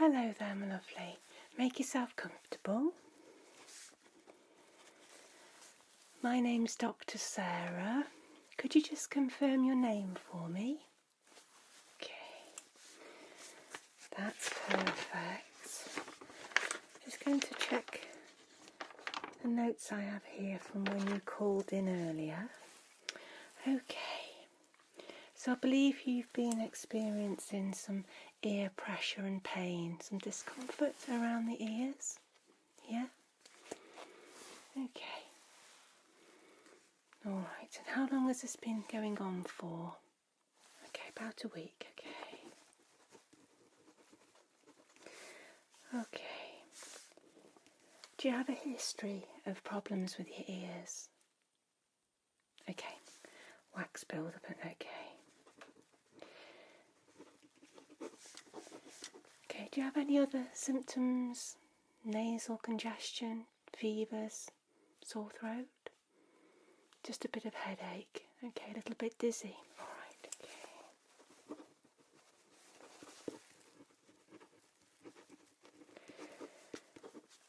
Hello there, my lovely. Make yourself comfortable. My name's Dr. Sarah. Could you just confirm your name for me? Okay, that's perfect. Just going to check the notes I have here from when you called in earlier. Okay, so I believe you've been experiencing some ear pressure and pain, some discomfort around the ears. Yeah? Okay. Alright, and how long has this been going on for? Okay, about a week, okay. Okay. Do you have a history of problems with your ears? Okay. Wax build-up, okay. Okay, do you have any other symptoms? Nasal congestion, fevers, sore throat? Just a bit of headache. Okay, a little bit dizzy. Alright, okay.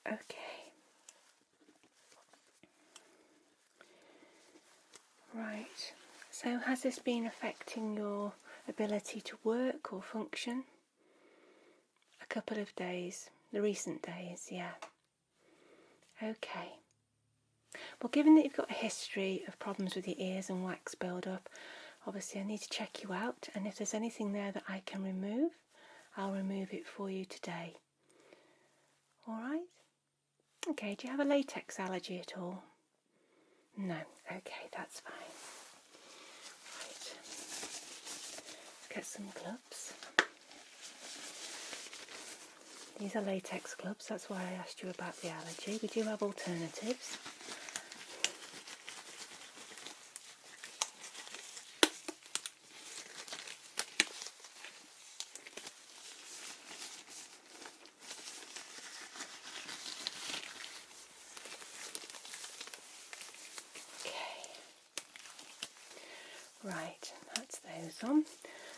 Okay. Right. So has this been affecting your ability to work or function? A couple of days. The recent days, yeah. Okay. Well, given that you've got a history of problems with your ears and wax build-up, obviously I need to check you out, and if there's anything there that I can remove, I'll remove it for you today. Alright? Okay, do you have a latex allergy at all? No. Okay, that's fine. Right. Let's get some gloves. These are latex gloves, that's why I asked you about the allergy. We do have alternatives. Right, that's those on.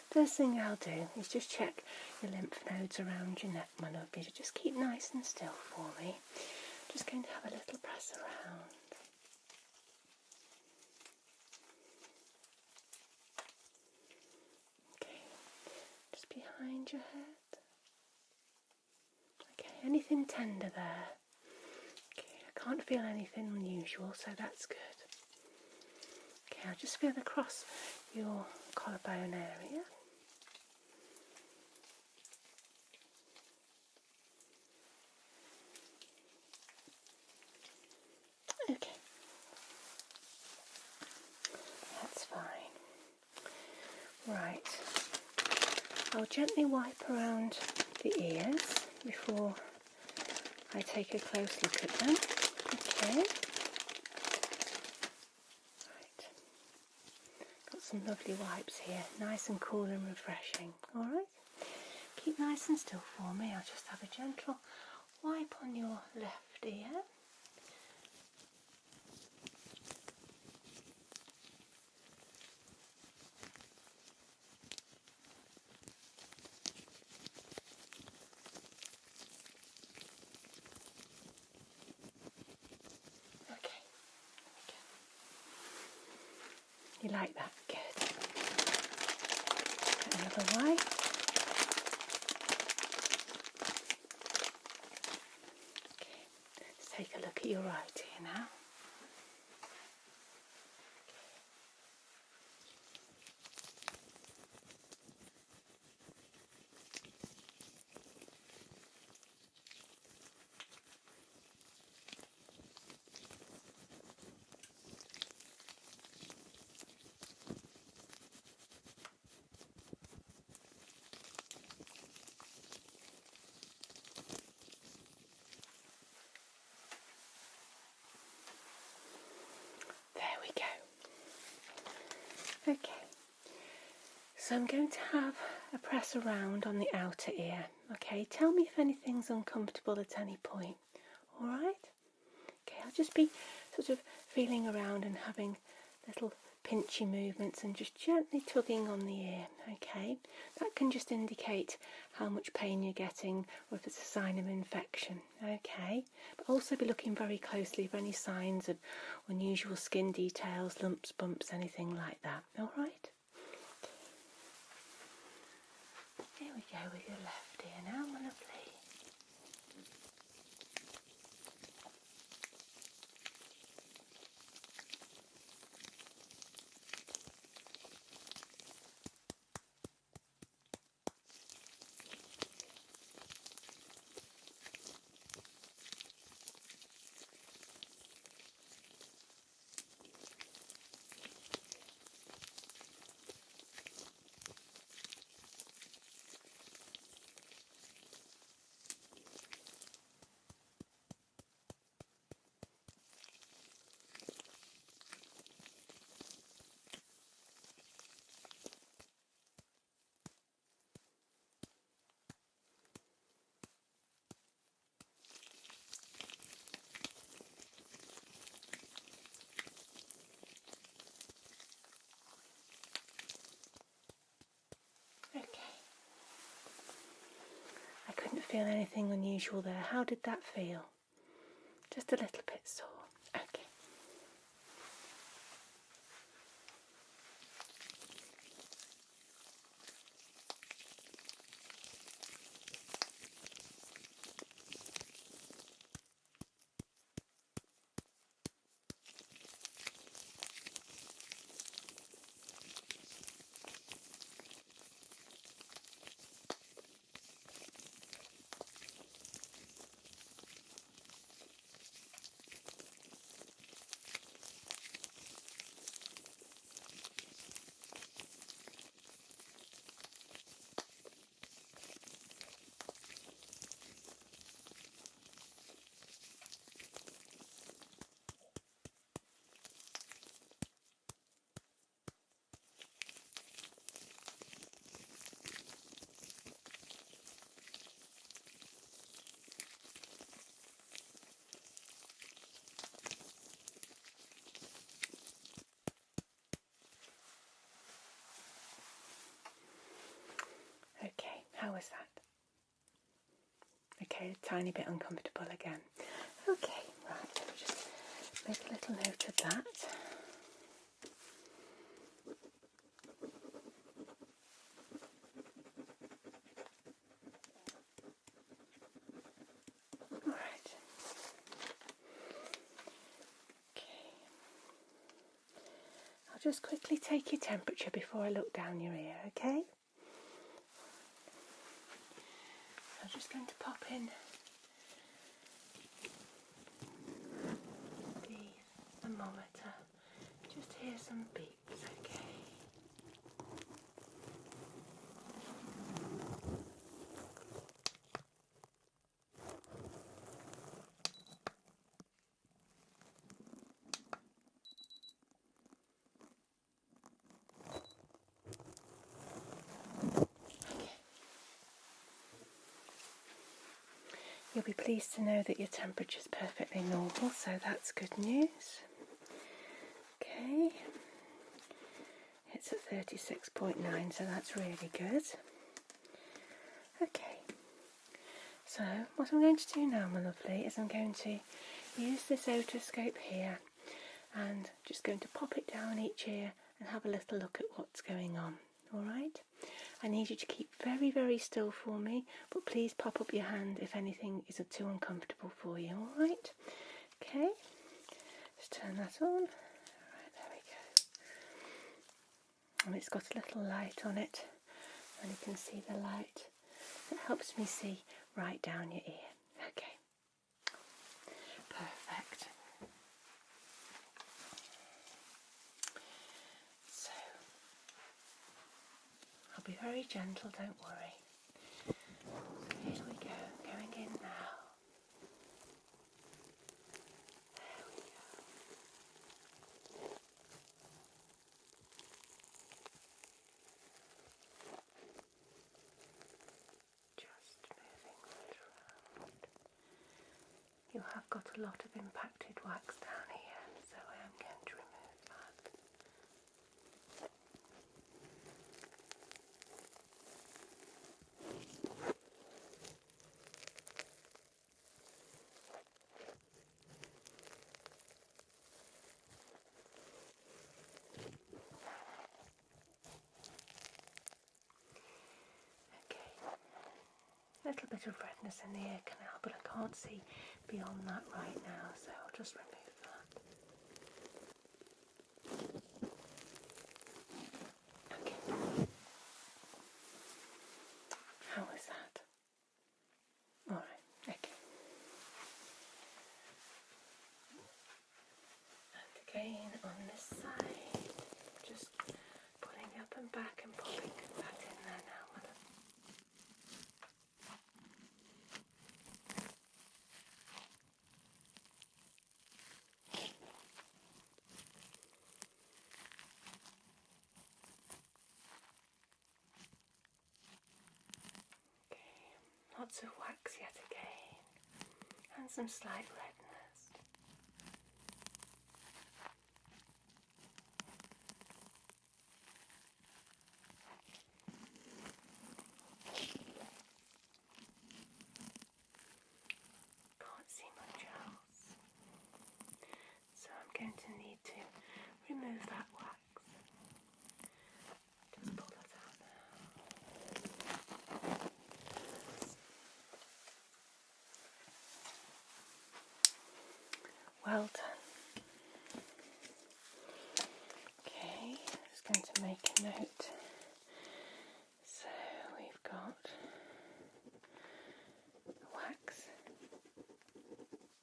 First thing I'll do is just check your lymph nodes around your neck, my lovely. Just keep nice and still for me. Just going to have a little press around. Okay, just behind your head. Okay, anything tender there? Okay, I can't feel anything unusual, so that's good. Okay, I'll just feel across your collarbone area. Okay, that's fine. Right, I'll gently wipe around the ears before I take a close look at them. Okay. Right. Got some lovely wipes here, nice and cool and refreshing. Alright. Keep nice and still for me. I'll just have a gentle wipe on your left ear. You like that? Good. Another wipe. Okay. Let's take a look at your right ear now. Okay, so I'm going to have a press around on the outer ear. Okay, tell me if anything's uncomfortable at any point. Alright? Okay, I'll just be sort of feeling around and having little pinchy movements and just gently tugging on the ear. Okay, that can just indicate how much pain you're getting or if it's a sign of infection. Okay, but also be looking very closely for any signs of unusual skin details, lumps, bumps, anything like that. All right. Here we go with your left ear now, my lovely. Okay. I couldn't feel anything unusual there. How did that feel? Just a little bit sore. Okay. Okay, how was that? Okay, a tiny bit uncomfortable again. Okay, right, let me just make a little note of that. Alright. Okay. I'll just quickly take your temperature before I look down your ear, okay? I'm just going to pop in the thermometer. Just hear some beeps, okay? You'll be pleased to know that your temperature is perfectly normal, so that's good news. Okay, it's at 36.9, so that's really good. Okay, so what I'm going to do now, my lovely, is I'm going to use this otoscope here and just going to pop it down each ear and have a little look at what's going on. Alright? I need you to keep very, very still for me, but please pop up your hand if anything is too uncomfortable for you, alright? Okay, just turn that on. Right, there we go. And it's got a little light on it, and you can see the light. It helps me see right down your ear. Okay, perfect. So, I'll be very gentle, don't worry. So here we go, going in now. There we go. Just moving that around. You have got a lot of impacted wax down here, so I am going to remove that. little bit of redness in the ear canal, but I can't see beyond that right now, so I'll just remove that. Okay. How was that? Alright, okay. And again on this side, just pulling up and back and popping that in there now, my love. Okay, lots of wax yet again, and some slight redness. Can't see much else, so I'm going to need to remove that wax. Just pull it out now. Well done. Okay, just going to make a note. So we've got wax,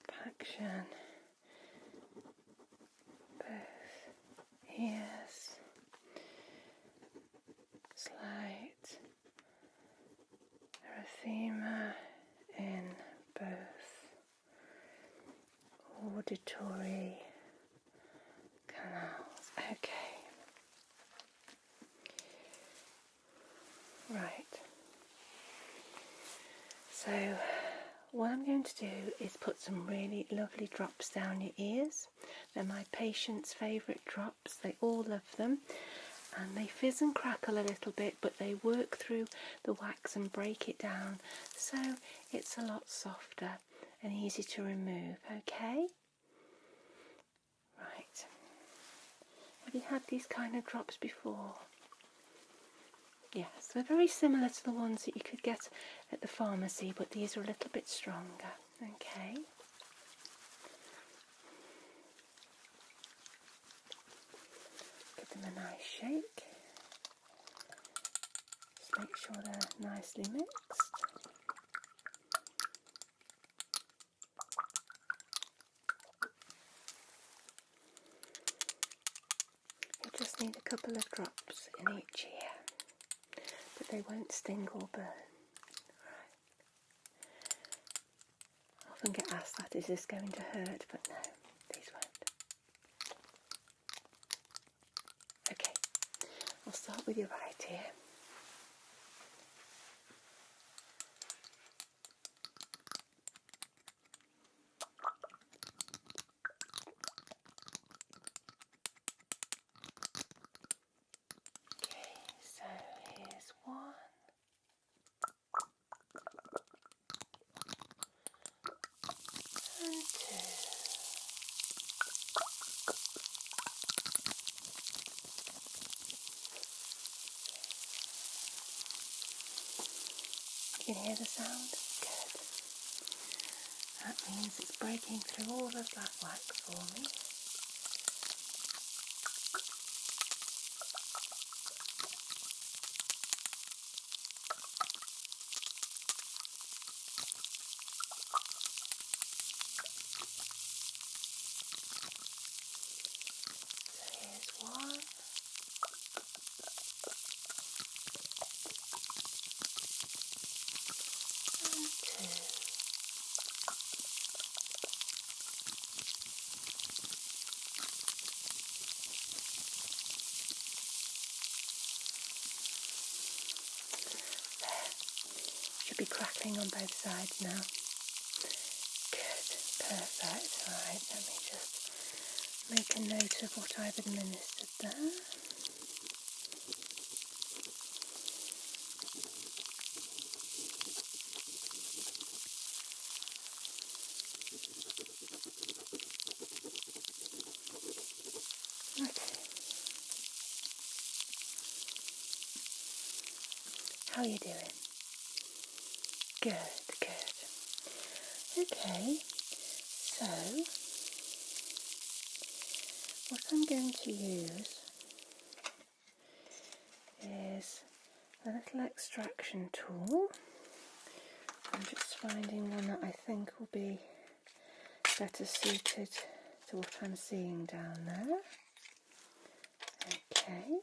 Impaction, both ears, slight erythema in both auditory canals. Okay. Right. So what I'm going to do is put some really lovely drops down your ears. They're my patients' favourite drops. They all love them. And they fizz and crackle a little bit, but they work through the wax and break it down, so it's a lot softer and easy to remove. Okay? Right. Have you had these kind of drops before? Yes, they're very similar to the ones that you could get at the pharmacy, but these are a little bit stronger. Okay. Give them a nice shake. Just make sure they're nicely mixed. You just need a couple of drops in each ear, but they won't sting or burn. Right. I often get asked that, is this going to hurt? But no, these won't. Okay, I'll start with your right ear. So here's one and two. You can hear the sound? Good. That means it's breaking through all of that wax for me. Here's one. And two. There. Should be crackling on both sides now. Good. Perfect. Right, let me just make a note of what I've administered there. Okay. How are you doing? Good, good. Okay, so what I'm going to use is a little extraction tool. I'm just finding one that I think will be better suited to what I'm seeing down there. Okay.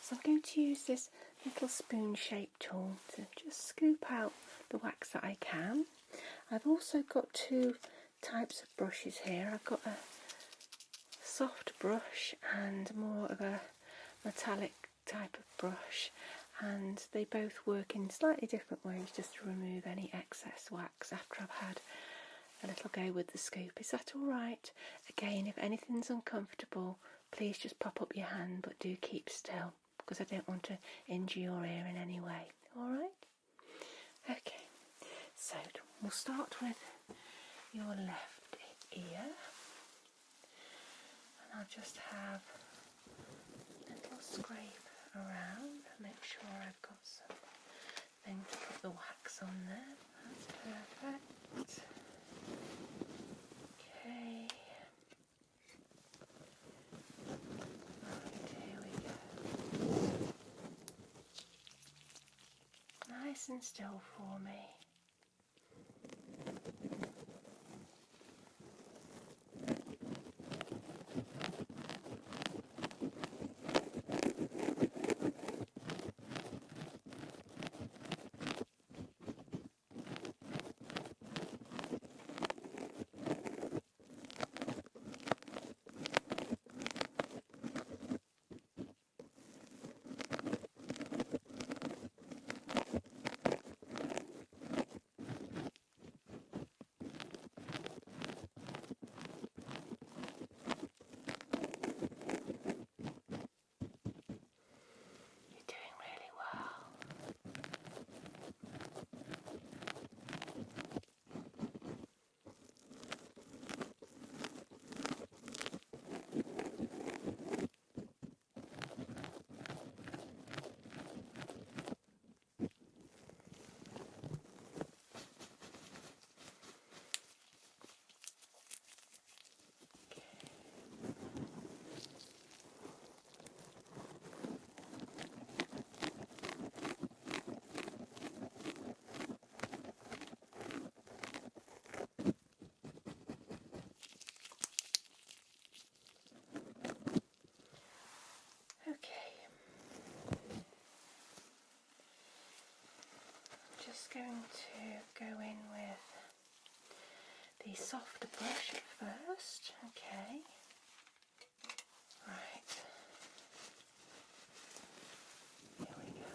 So I'm going to use this little spoon-shaped tool to just scoop out the wax that I can. I've also got two types of brushes here. I've got a soft brush and more of a metallic type of brush, and they both work in slightly different ways just to remove any excess wax after I've had a little go with the scoop. Is that alright? Again, if anything's uncomfortable, please just pop up your hand, but do keep still because I don't want to injure your ear in any way. Alright? Okay, so we'll start with your left ear, and I'll just have a little scrape around, make sure I've got something to put the wax on there. That's perfect. Okay. Right, here we go. Nice and still for me. Just going to go in with the softer brush at first. Okay. Right. Here we go.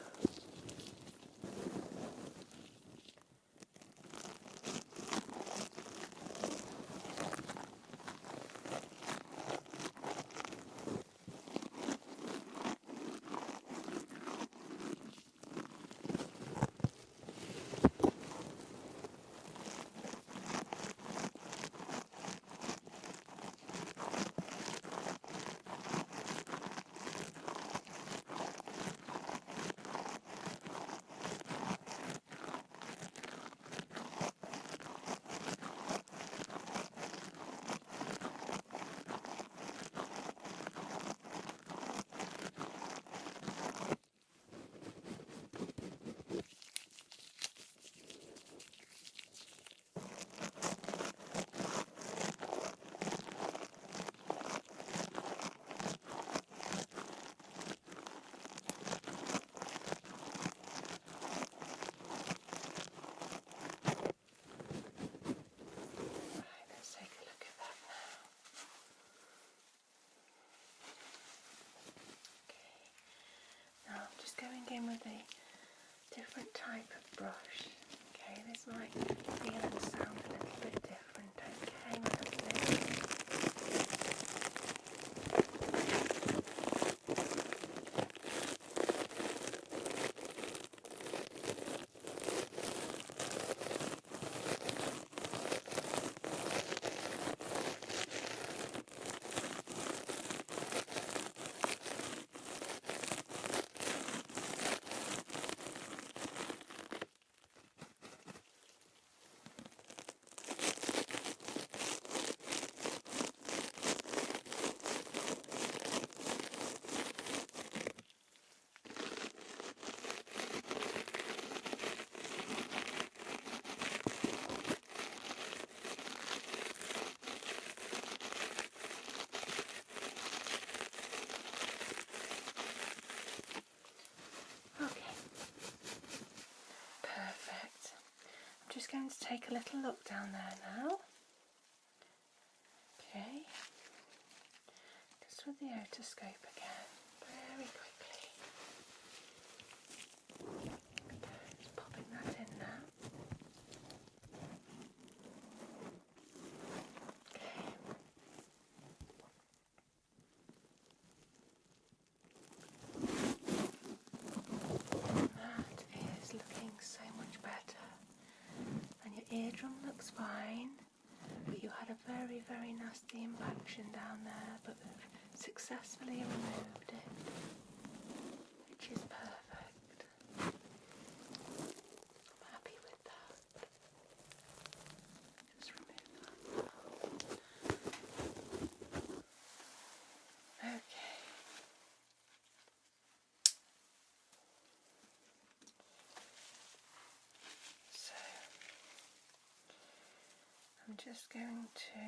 Going in with a different type of brush. Okay, this might feel and sound a little bit different. Okay, lovely. going to take a little look down there now. Okay, just with the otoscope again, very quickly. Okay, just popping that in now. Okay. That is looking so much better. And your eardrum looks fine, but you had a very, very nasty impaction down there, but we've successfully removed it, which is perfect. I'm happy with that. Just remove that now. Okay. So I'm just going to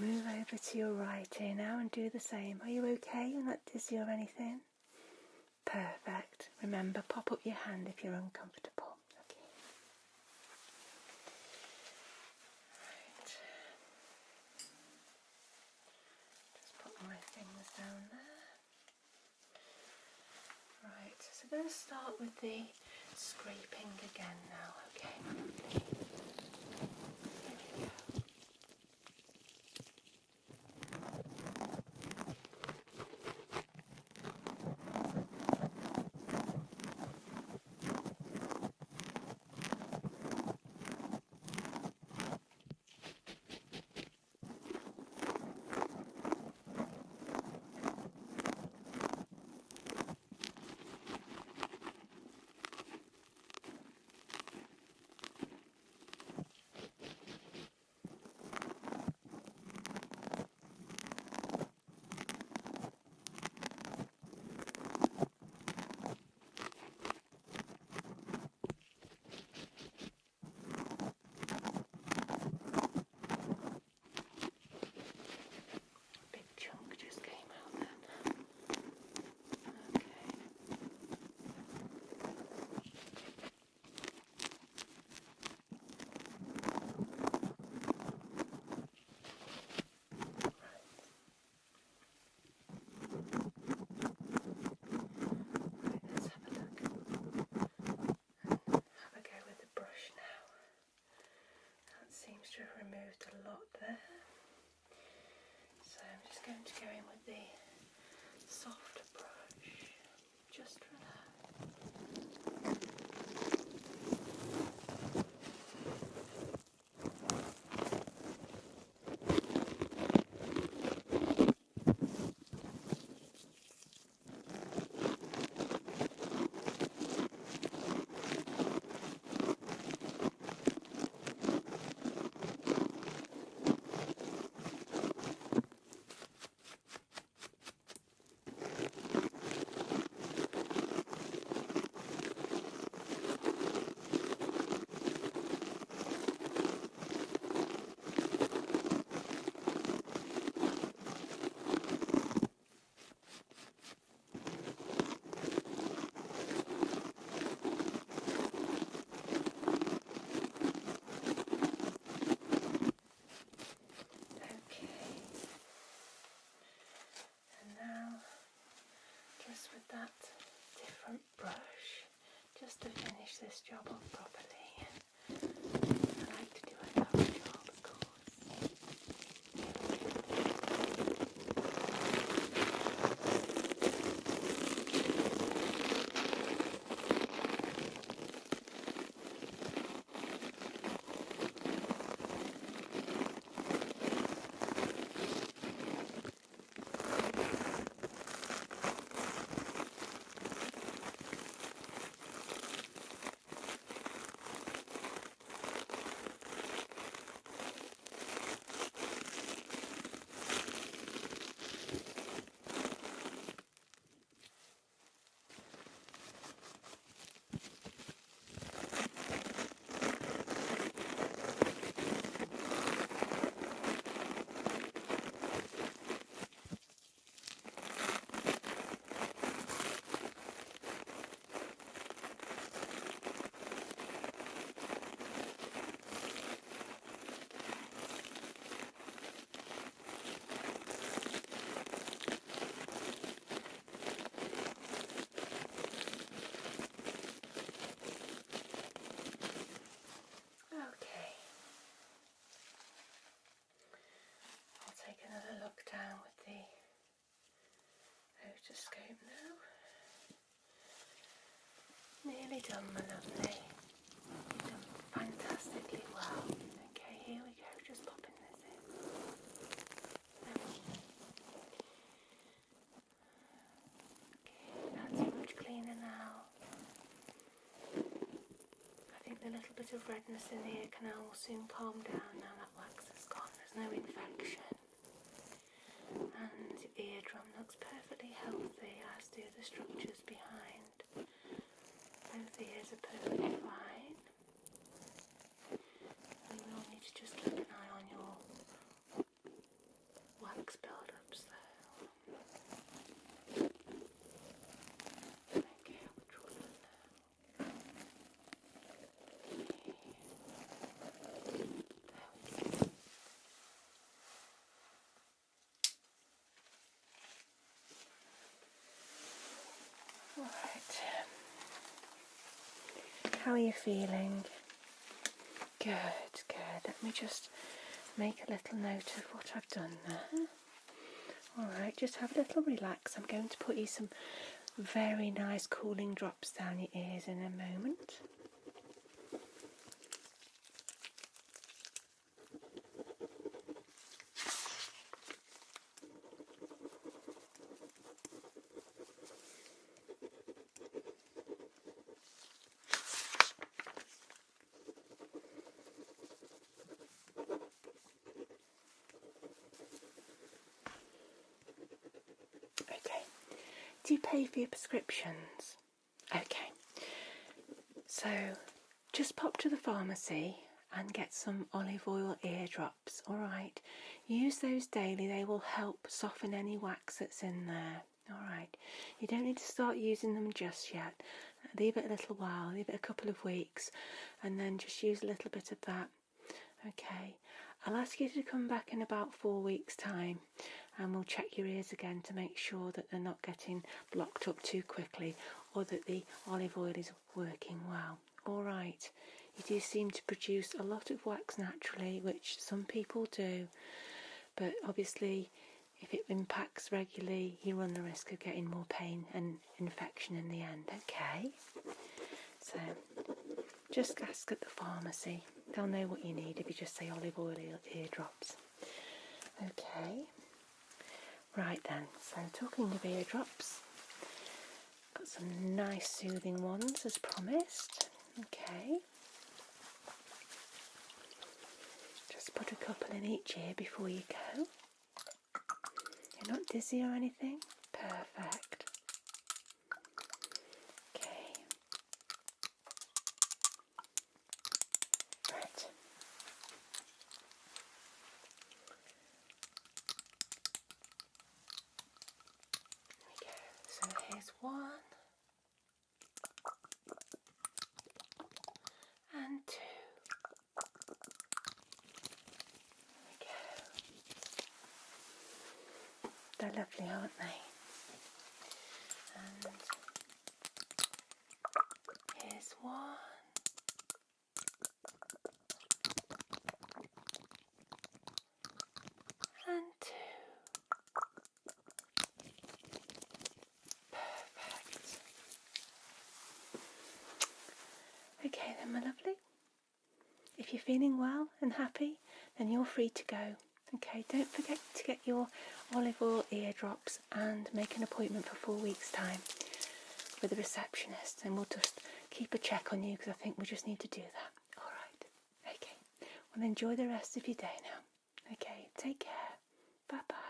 move over to your right ear now and do the same. Are you okay? You're not dizzy or anything? Perfect. Remember, pop up your hand if you're uncomfortable. Okay. Right. Just put my things down there. Right, so I'm going to start with the scraping again now, okay? Here we go. Seems to have removed a lot there. So I'm just going to go in with the soft brush, just for that. With that different brush, just to finish this job off properly. I like to do a thorough job, of course. Otoscope now. Nearly done, my lovely. You've done fantastically well. Okay, here we go. Just popping this in. Okay, that's much cleaner now. I think the little bit of redness in the ear canal will soon calm down now that wax is gone. There's no infection. And the eardrum looks perfectly healthy, as do the structures behind. Both ears are perfectly fine. And we will need to just keep an eye on your wax build-ups though. Okay, I'll withdraw that now. There we go. Alright. How are you feeling? Good, good. Let me just make a little note of what I've done there. Alright, just have a little relax. I'm going to put you some very nice cooling drops down your ears in a moment. Okay, do you pay for your prescriptions? Okay, so just pop to the pharmacy and get some olive oil eardrops, alright? Use those daily, they will help soften any wax that's in there, alright? You don't need to start using them just yet. Leave it a little while, leave it a couple of weeks, and then just use a little bit of that, okay? I'll ask you to come back in about 4 weeks' time and we'll check your ears again to make sure that they're not getting blocked up too quickly or that the olive oil is working well. Alright, you do seem to produce a lot of wax naturally, which some people do, but obviously if it impacts regularly you run the risk of getting more pain and infection in the end, okay? So just ask at the pharmacy, they'll know what you need if you just say olive oil eardrops. Okay, right then, so talking of eardrops, got some nice soothing ones as promised. Okay, just put a couple in each ear before you go. You're not dizzy or anything? Perfect. Okay. Right. There we go. So here's one. And two. There we go. They're lovely, aren't they? And here's one. And two. Perfect. Okay then, my lovely. If you're feeling well and happy, then you're free to go. Okay, don't forget to get your olive oil eardrops and make an appointment for 4 weeks' time with the receptionist, and we'll just keep a check on you because I think we just need to do that. Alright, okay. Well, enjoy the rest of your day now. Okay, take care. Bye-bye.